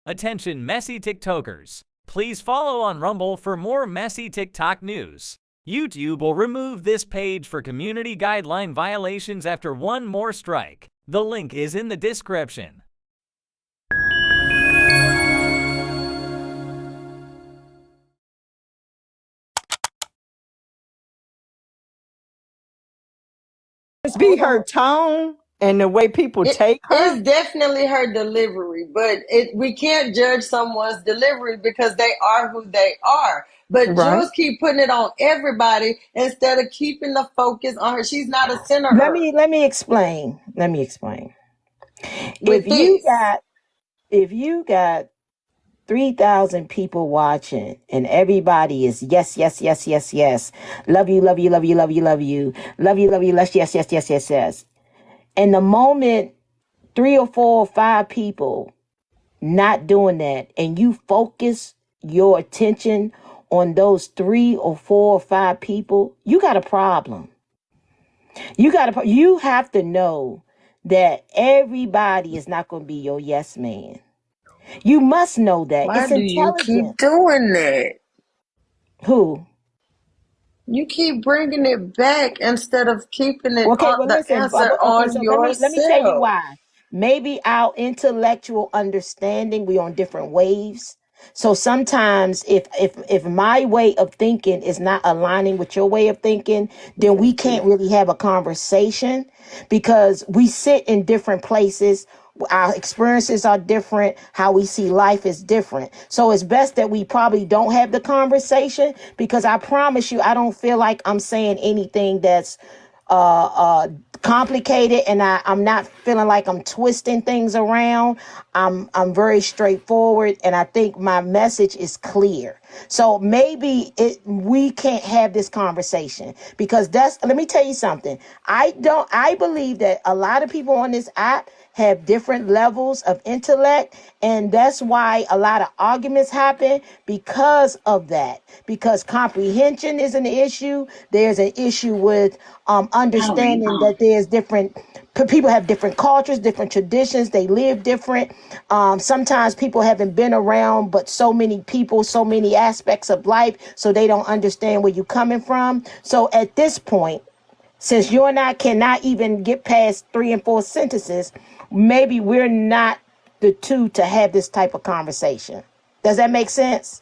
Attention messy TikTokers. Please follow on Rumble for more messy TikTok news. YouTube will remove this page for community guideline violations after one more strike. The link is in the description. Be her tone and the way people take her. It's definitely her delivery, but we can't judge someone's delivery because they are who they are. But Right. Jules keep putting it on everybody instead of keeping the focus on her. She's not a center. Let me explain. With If you got 3,000 people watching and everybody is yes, yes, yes, yes, yes. Love you, love you, love you, love you, love you. Love you, love you, yes, yes, yes, yes, yes, yes. And the moment 3 or 4 or 5 people not doing that and you focus your attention on those 3 or 4 or 5 people, you got a problem. You have to know that everybody is not going to be your yes man. You must know that. Why it's do you keep intelligent. doing that? Who? You keep bringing it back instead of keeping it Okay, on well, the listen. answer on So yourself. let me tell you why. Maybe our intellectual understanding, we on different waves. So sometimes if my way of thinking is not aligning with your way of thinking, then we can't really have a conversation because we sit in different places. Our experiences are different. How we see life is different. So it's best that we probably don't have the conversation because I promise you, I don't feel like I'm saying anything that's complicated, and I'm not feeling like I'm twisting things around. I'm very straightforward, and I think my message is clear. So maybe we can't have this conversation because let me tell you something. I believe that a lot of people on this app have different levels of intellect, and that's why a lot of arguments happen because of that. Because comprehension is an issue. There's an issue with understanding that there's different people have different cultures, different traditions. They live different. Sometimes people haven't been around, but so many people, so many aspects of life, so they don't understand where you're coming from. So at this point, since you and I cannot even get past 3 and 4 sentences, maybe we're not the two to have this type of conversation. Does that make sense?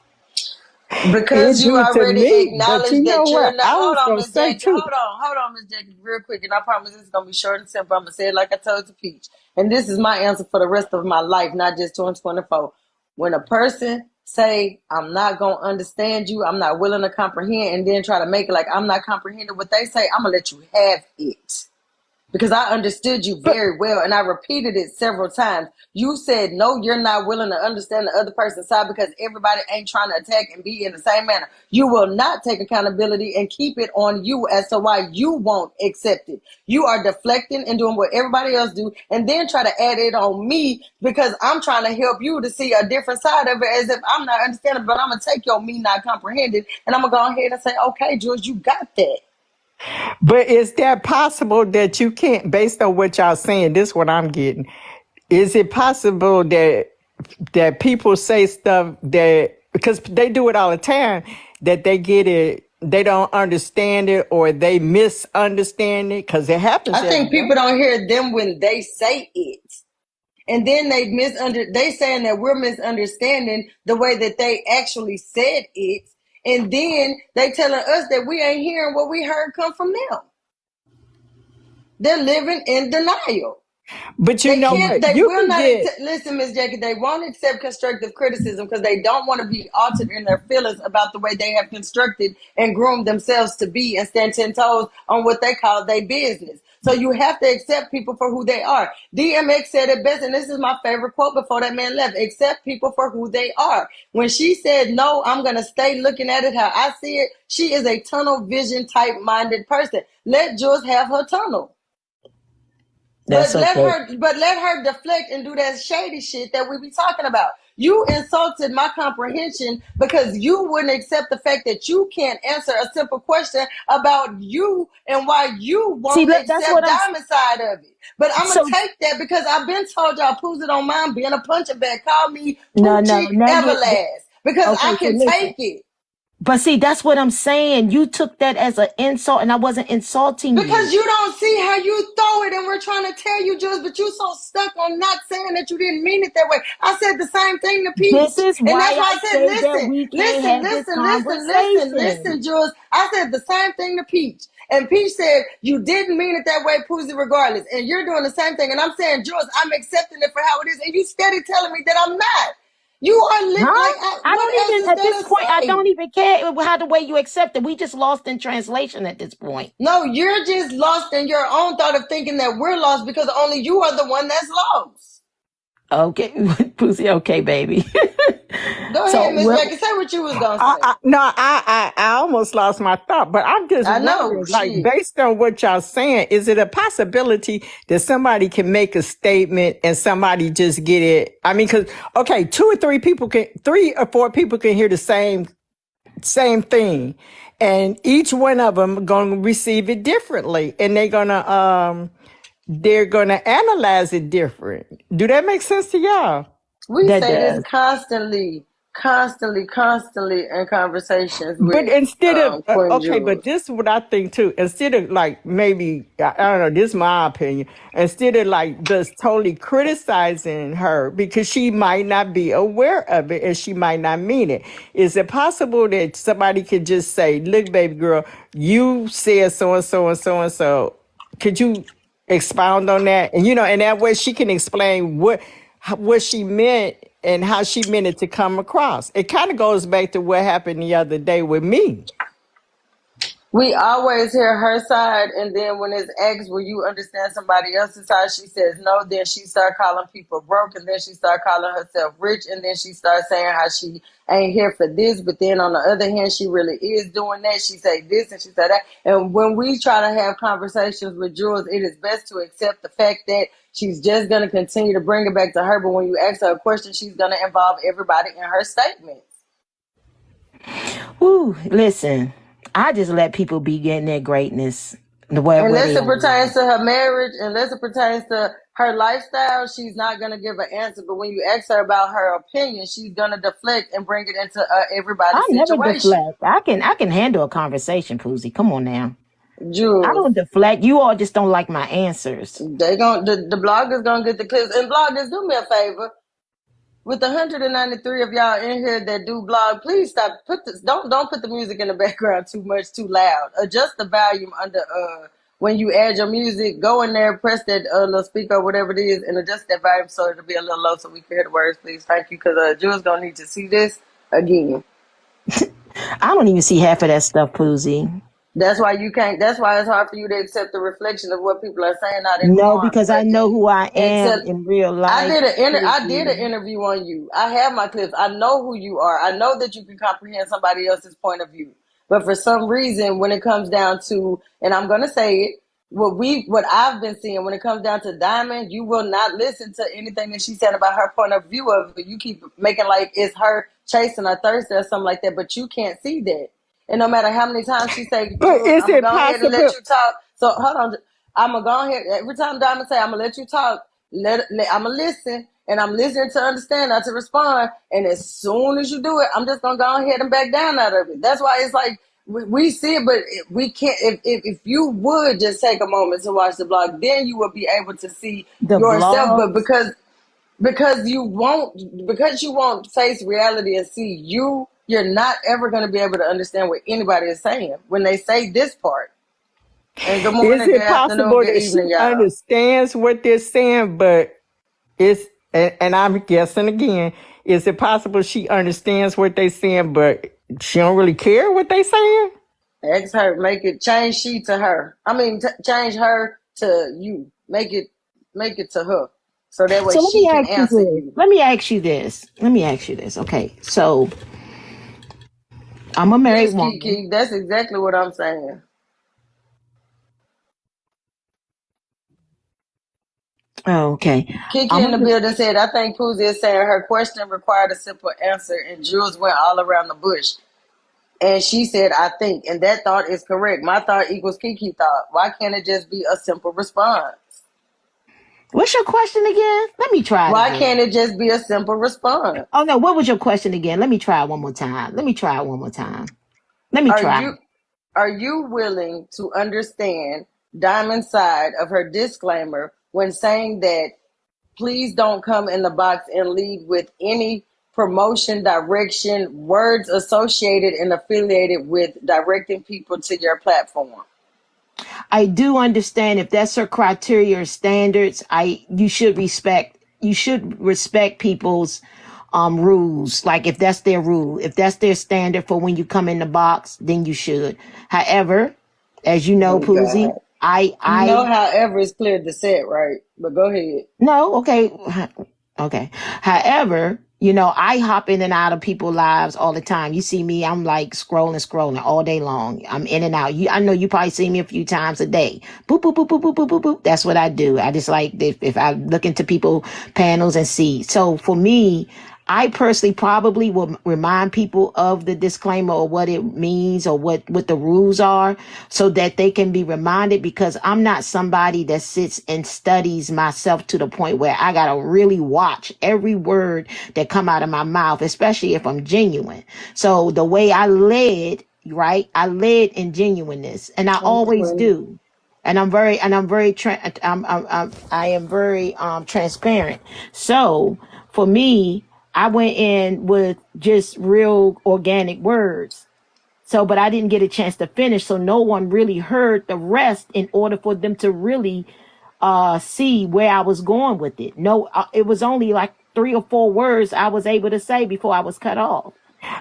Because you already acknowledged that you're not. Hold on, Miss Jackie. Hold on, Miss Jackie, real quick, and I promise this is gonna be short and simple. I'm gonna say it like I told you, Peach, and this is my answer for the rest of my life, not just 2024. When a person say, "I'm not gonna understand you," "I'm not willing to comprehend," and then try to make it like I'm not comprehending what they say, I'm gonna let you have it. Because I understood you very well, and I repeated it several times. You said, no, you're not willing to understand the other person's side because everybody ain't trying to attack and be in the same manner. You will not take accountability and keep it on you as to why you won't accept it. You are deflecting and doing what everybody else do, and then try to add it on me because I'm trying to help you to see a different side of it as if I'm not understanding, but I'm going to take your me not comprehending, and I'm going to go ahead and say, okay, George, you got that. But is that possible that you can't, based on what y'all saying, this is what I'm getting. Is it possible that people say stuff that, because they do it all the time, that they get it, they don't understand it or they misunderstand it? Because it happens. I think people don't hear them when they say it. And then they saying that we're misunderstanding the way that they actually said it. And then they telling us that we ain't hearing what we heard come from them. They're living in denial. But you know what? They will not listen, Miss Jackie. They won't accept constructive criticism because they don't want to be altered in their feelings about the way they have constructed and groomed themselves to be and stand 10 toes on what they call their business. So you have to accept people for who they are. DMX said it best, and this is my favorite quote before that man left: accept people for who they are. When she said, no, I'm going to stay looking at it how I see it, she is a tunnel vision type minded person. Let Jules have her tunnel. That's okay. But let her deflect and do that shady shit that we be talking about. You insulted my comprehension because you wouldn't accept the fact that you can't answer a simple question about you and why you won't That's what accept Diamond's side of it. But I'm gonna so take that because I've been told y'all Poozie don't mind being a punching bag. Call me no, Poochie now Everlast because I okay, so can listen. take it. But see, that's what I'm saying. You took that as an insult, and I wasn't insulting Because you. you don't see how you throw it, and we're trying to tell you, Jules, but you so stuck on not saying that you didn't mean it that way. I said the same thing to This Peach. is And why that's why I I said, say that we can't listen, have this conversation. Jules. I said the same thing to Peach. And Peach said, you didn't mean it that way, Poozie, regardless. And you're doing the same thing. And I'm saying, Jules, I'm accepting it for how it is. And you steady telling me that I'm not. You are Huh? I what don't else even, is at there this to point, I say? don't even care how the way you accept it. We just lost in translation at this point. No, you're just lost in your own thought of thinking that we're lost because only you are the one that's lost. Okay, Poozie, okay, baby. Go ahead, Miss Jackie. Say what you was gonna say. I almost lost my thought, but I'm just I know, wondering, like, shit. based on what y'all saying, is it a possibility that somebody can make a statement and somebody just get it? I mean, because okay, 3 or 4 people can hear the same thing, and each one of them gonna receive it differently, and they're gonna analyze it different. Do that make sense to y'all? We That say this does. constantly in conversations But with instead of Queen okay, but Jules. this is what I think too. Instead of like maybe I don't know, this is my opinion. Instead of like just totally criticizing her because she might not be aware of it and she might not mean it. Is it possible that somebody could just say, "Look, baby girl, you said so and so and so and so. Could you expound on that?" And and that way she can explain what she meant and how she meant it to come across. It kind of goes back to what happened the other day with me. We always hear her side, and then when it's asked, will you understand somebody else's side? She says no. Then she start calling people broke, and then she start calling herself rich, and then she starts saying how she ain't here for this. But then on the other hand, she really is doing that. She say this and she say that. And when we try to have conversations with Jules, it is best to accept the fact that she's just going to continue to bring it back to her. But when you ask her a question, she's going to involve everybody in her statements. Woo, listen, I just let people be getting their greatness. Unless it pertains to her marriage, unless it pertains to her lifestyle, she's not going to give an answer. But when you ask her about her opinion, she's going to deflect and bring it into everybody's situation. Never deflect. I can handle a conversation, Poozie. Come on now. Jules. I don't deflect. You all just don't like my answers. The bloggers gonna get the clips. And bloggers, do me a favor. With the 193 of y'all in here that do blog, please stop. Don't put the music in the background too much, too loud. Adjust the volume under when you add your music. Go in there, press that little speaker, whatever it is, and adjust that volume so it'll be a little low so we can hear the words, please. Thank you, because Jules gonna need to see this again. I don't even see half of that stuff, Poozie. That's why you can't. That's why it's hard for you to accept the reflection of what people are saying out in No, because I know who I am in real life. I did an interview on you. I have my clips. I know who you are. I know that you can comprehend somebody else's point of view. But for some reason, when it comes down to, and I'm gonna say it, what I've been seeing when it comes down to Diamond, you will not listen to anything that she said about her point of view of it. You keep making like it's her chasing her thirst or something like that, but you can't see that. And no matter how many times she say, but is I'm it gonna go ahead and possible? let you talk. So hold on, I'm gonna go ahead. Every time Diamond say, I'm gonna let you talk, I'm gonna listen, and I'm listening to understand, not to respond. And as soon as you do it, I'm just gonna go ahead and back down out of it. That's why it's like we see it, but we can't. If you would just take a moment to watch the blog, then you will be able to see yourself. But because you won't face reality and see you, you're not ever going to be able to understand what anybody is saying when they say this part. And good morning, is it good possible afternoon, good that evening, she y'all. understands what they're saying, but and I'm guessing again, is it possible she understands what they're saying, but she don't really care what they saying? Ask her, change she to her. I mean, change her to you. Make it to her. So that way she can answer you. Let me ask you this. Okay, so I'm a married woman. Kiki, that's exactly what I'm saying. Oh, okay. Kiki I'm in the gonna, building said, I think Poozie is saying her question required a simple answer, and Jules went all around the bush. And she said, I think, and that thought is correct. My thought equals Kiki thought. Why can't it just be a simple response? what's your question again? Let me try it Why again. can't it just be a simple response? Oh no, what was your question again? Let me try it one more time. Let me try it one more time. Let me Are try. you are you willing to understand Diamond's side of her disclaimer when saying that please don't come in the box and lead with any promotion, direction, words associated and affiliated with directing people to your platform? I do understand if that's her criteria or standards, you should respect people's rules. Like if that's their rule, if that's their standard for when you come in the box, then you should. However, as you know, Oh Poozie, God. You know, I however, it's cleared the set, right? But go ahead. no, okay. Okay. However, I hop in and out of people's lives all the time. You see me, I'm like scrolling all day long. I'm in and out. I know you probably see me a few times a day. Boop, boop, boop, boop, boop, boop, boop, boop. That's what I do. I just like if I look into people panels and see. So for me, I personally probably will remind people of the disclaimer or what it means or what the rules are so that they can be reminded, because I'm not somebody that sits and studies myself to the point where I got to really watch every word that come out of my mouth, especially if I'm genuine. So the way I led, right? I led in genuineness, and I I'm always Queen. do. And I am very transparent. So for me, I went in with just real organic words. So, but I didn't get a chance to finish. So no one really heard the rest in order for them to really see where I was going with it. No, it was only like 3 or 4 words I was able to say before I was cut off.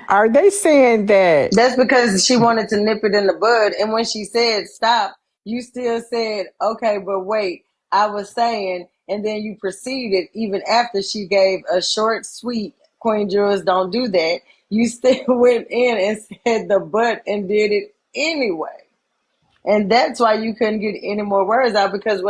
Are they saying that? That's because she wanted to nip it in the bud. And when she said stop, you still said, okay, but wait, I was saying, and then you proceeded even after she gave a short, sweet, Queen Jules, don't do that. You still went in and said the but and did it anyway. And that's why you couldn't get any more words out, because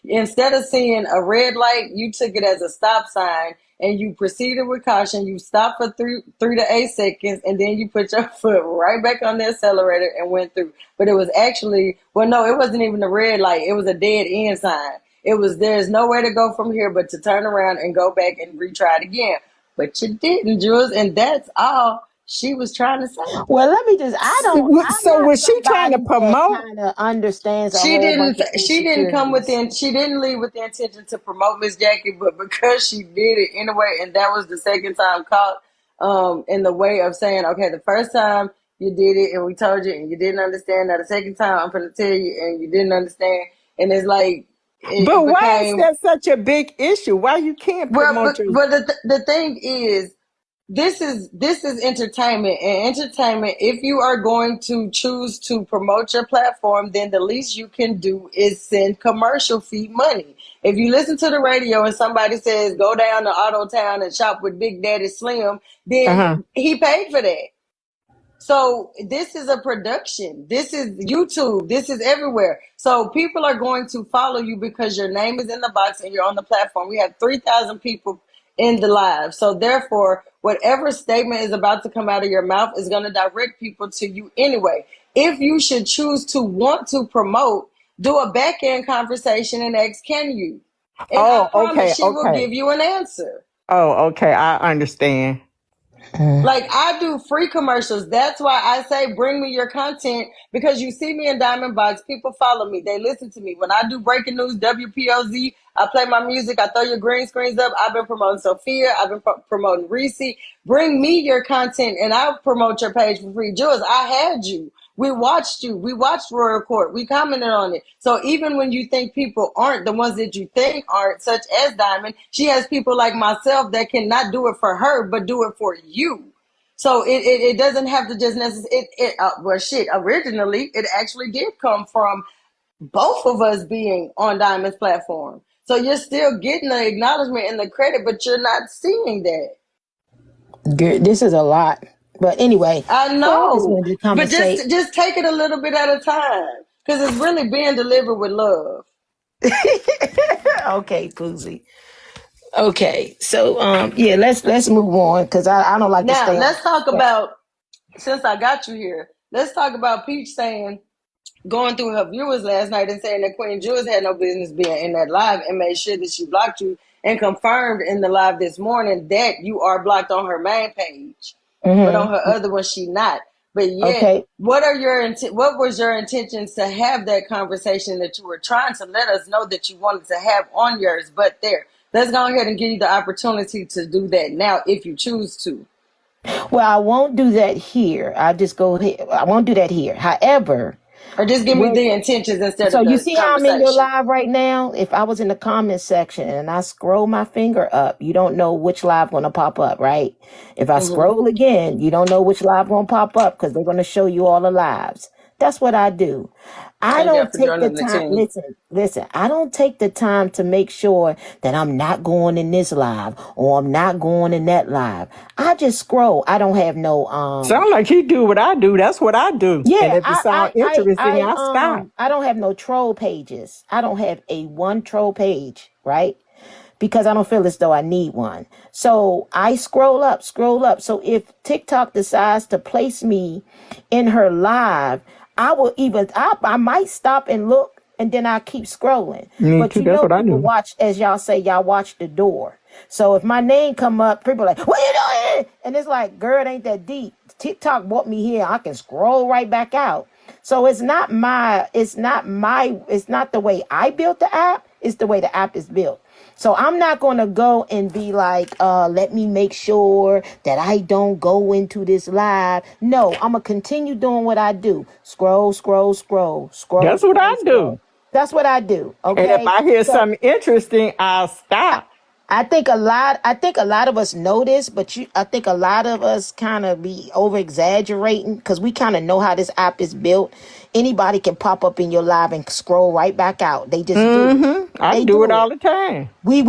instead of seeing a red light, you took it as a stop sign and you proceeded with caution. You stopped for 3 to 8 seconds and then you put your foot right back on the accelerator and went through. But it was actually, well, no, it wasn't even a red light. It was a dead end sign. There's nowhere to go from here but to turn around and go back and retry it again. But you didn't, Jules, and that's all she was trying to say. Well, let me just, I'm So not was she trying to somebody that promote? kind of understands a She whole bunch didn't. of She didn't come insecurities. within. She didn't leave with the intention to promote Miss Jackie, but because she did it anyway, and that was the second time caught. In the way of saying, okay, the first time you did it, and we told you, and you didn't understand. Now the second time, I'm going to tell you, and you didn't understand, and it's like it But why is became that such a big issue? Why you can't well. promote But your? the thing is, this is entertainment, and entertainment, if you are going to choose to promote your platform, then the least you can do is send commercial fee money. If you listen to the radio and somebody says go down to Auto Town and shop with Big Daddy Slim, then Uh-huh. he paid for that. So this is a production. This is YouTube. This is everywhere. So people are going to follow you because your name is in the box and you're on the platform. We have 3,000 people in the live. So therefore, whatever statement is about to come out of your mouth is going to direct people to you anyway. If you should choose to want to promote, do a back end conversation and ask, can you? And I Oh, promise okay, she will okay. give you an answer. Oh, okay. I understand. Like I do free commercials. That's why I say bring me your content, because you see me in Diamond Box. People follow me. They listen to me. When I do breaking news, WPOZ, I play my music. I throw your green screens up. I've been promoting Sophia. I've been promoting Reese. Bring me your content and I'll promote your page for free. Jules, I had you. We watched you. We watched Royal Court. We commented on it. So even when you think people aren't the ones that you think aren't, such as Diamond, she has people like myself that cannot do it for her, but do it for you. So it doesn't have to just necessarily, well, shit, originally, it actually did come from both of us being on Diamond's platform. So you're still getting the acknowledgement and the credit, but you're not seeing that. Good. This is a lot. But anyway, I I just know, wanted to but conversate. just take it a little bit at a time, because it's really being delivered with love. Okay, Poozie. Okay, so yeah, let's move on because I don't like to Now stay on. let's talk about, since I got you here, let's talk about Peach saying, going through her viewers last night and saying that Queen Jules had no business being in that live, and made sure that she blocked you, and confirmed in the live this morning that you are blocked on her main page, but on her other one she not. But yet, Okay, what was your intentions to have that conversation that you were trying to let us know that you wanted to have on yours? But there, let's go ahead and give you the opportunity to do that now if you choose to. well, I won't do that here. I just go ahead. I won't do that here. However, Or just give me when the intentions instead so of you the see how I'm in your conversation. live right now? If I was in the comment section and I scroll my finger up, you don't know which live gonna pop up, right? If I Mm-hmm. scroll again, you don't know which live gonna pop up because they're gonna show you all the lives. That's what I do. I Thank you don't for take the joining the time. team. Listen. I don't take the time to make sure that I'm not going in this live or I'm not going in that live. I just scroll. I don't have no Sound like he do what I do. That's what I do. And yeah, if it sound interesting, I stop. I don't have no troll pages. I don't have a one troll page, right? Because I don't feel as though I need one. So I scroll up, scroll up. So if TikTok decides to place me in her live, I might stop and look and then I keep scrolling. Me But too. you That's know, what I people do. watch, as y'all say, y'all watch the door. So if my name come up, people are like, what you doing? And it's like, girl, it ain't that deep. TikTok brought me here. I can scroll right back out. So it's not the way I built the app. It's the way the app is built. So I'm not going to go and be like, let me make sure that I don't go into this live. No, I'm going to continue doing what I do. Scroll, scroll, scroll, scroll, That's what scroll, I do. scroll. That's what I do. And if Okay. I hear So something interesting, I'll stop. I think a lot of us know this, but I think a lot of us kind of be over exaggerating because we kind of know how this app is built. Anybody can pop up in your live and scroll right back out. They just do it. I They do it do all it. the time. We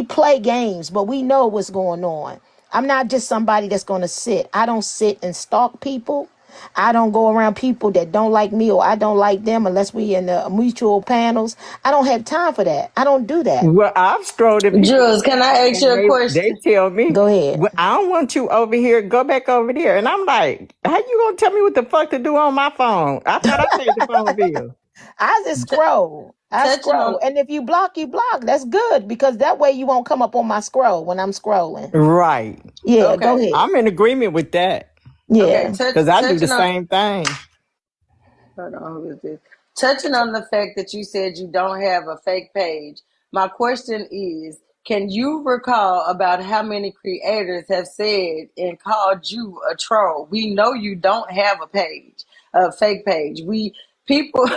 play games, but we know what's going on. I'm not just somebody that's going to sit. I don't sit and stalk people. I don't go around people that don't like me or I don't like them unless we in the mutual panels. I don't have time for that. I don't do that. Well, I've strolled in people's Jules, can lives I ask you and a they question? tell me, Go ahead. well, I don't want you over here. Go back over there. And I'm like, how you gonna tell me what the fuck to do on my phone? I thought I paid the phone bill. I just T- scroll. I touching scroll. on And if you block, you block. That's good because that way you won't come up on my scroll when I'm scrolling. Right. Yeah, go okay, ahead. I'm in agreement with that okay, Yeah. because I do the touching on, same thing. hold on, who is this? Touching on the fact that you said you don't have a fake page. My question is, can you recall about how many creators have said and called you a troll? We know you don't have a page, a fake page. We people,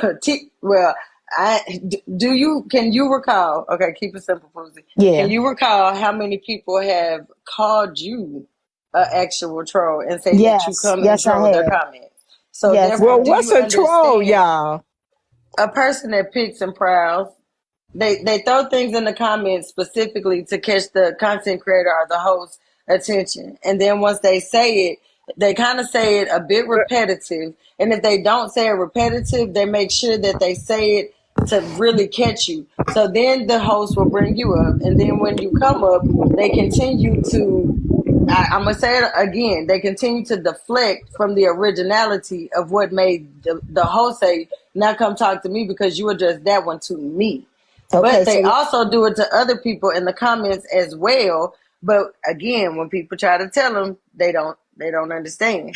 well, do you? Can you recall? Okay, keep it simple, Poozie. Can Yeah. you recall how many people have called you an actual troll and say that you Yes. come and Yes, I troll their have. comments? So Yes, I therefore, Well, do have. what's you a troll, understand y'all? a person that picks and prowls? They throw things in the comments specifically to catch the content creator or the host attention, and then once they say it, they kind of say it a bit repetitive. And if they don't say it repetitive, they make sure that they say it to really catch you. So then the host will bring you up, and then when you come up, they continue to, I'm gonna say it again. They continue to deflect from the originality of what made the host say, "Now come talk to me because you addressed that one to me." Okay, But they so also do it to other people in the comments as well. But again, when people try to tell them, they don't understand.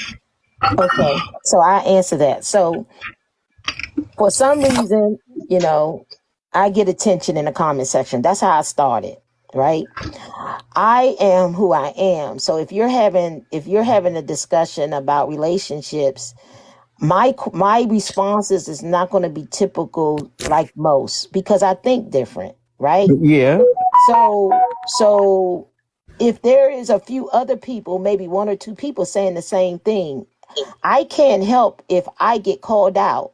so I answer that. So for some reason, you know, I get attention in the comment section. That's how I started, right? I am who I am. So if you're having a discussion about relationships, my responses is not going to be typical like most because I think different, right? Yeah. So if there is a few other people, maybe one or two people saying the same thing, I can't help if I get called out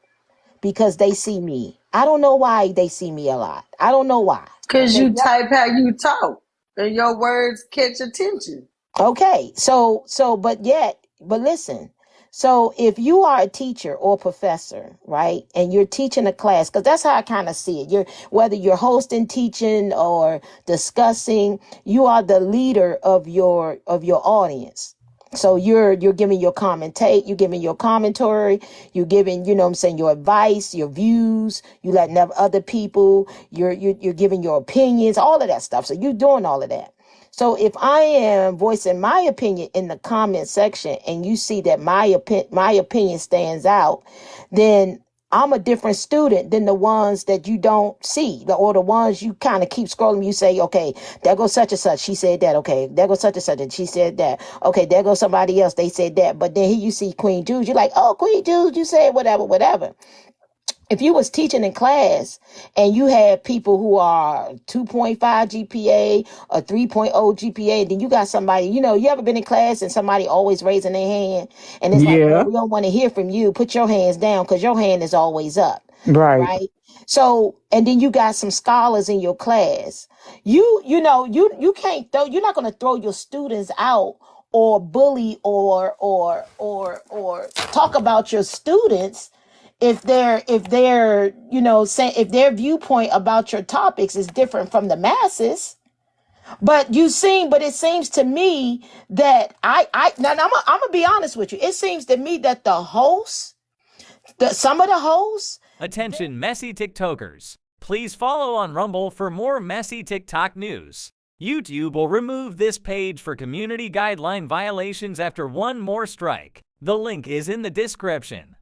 because they see me. I don't know why they see me a lot. I don't know why. Because Okay. you type how you talk, and your words catch attention. Okay. But listen. So if you are a teacher or professor, right, and you're teaching a class, because that's how I kind of see it. Whether you're hosting, teaching, or discussing, you are the leader of your audience. So you're giving your you're giving your commentary, you're giving, you know what I'm saying, your advice, your views, you letting other people, you're giving your opinions, all of that stuff. So you're doing all of that. So if I am voicing my opinion in the comment section and you see that my opinion stands out, then I'm a different student than the ones that you don't see, or the ones you kind of keep scrolling. You say, okay, there goes such and such. She said that. Okay, there goes such and such. And she said that. Okay, there goes somebody else. They said that. But then here you see Queen Jude. You're like, oh, Queen Jude, you said whatever, whatever. If you was teaching in class and you had people who are 2.5 GPA or 3.0 GPA, then you got somebody, you ever been in class and somebody always raising their hand and it's like, well, Yeah. we don't want to hear from you. Put your hands down because your hand is always up. Right. Right. So, and then you got some scholars in your class. You can't you're not going to throw your students out or bully or talk about your students if they're saying, if their viewpoint about your topics is different from the masses. But it seems to me that I'm gonna be honest with you. It seems to me that some of the hosts. Attention messy TikTokers. Please follow on Rumble for more messy TikTok news. YouTube will remove this page for community guideline violations after one more strike. The link is in the description.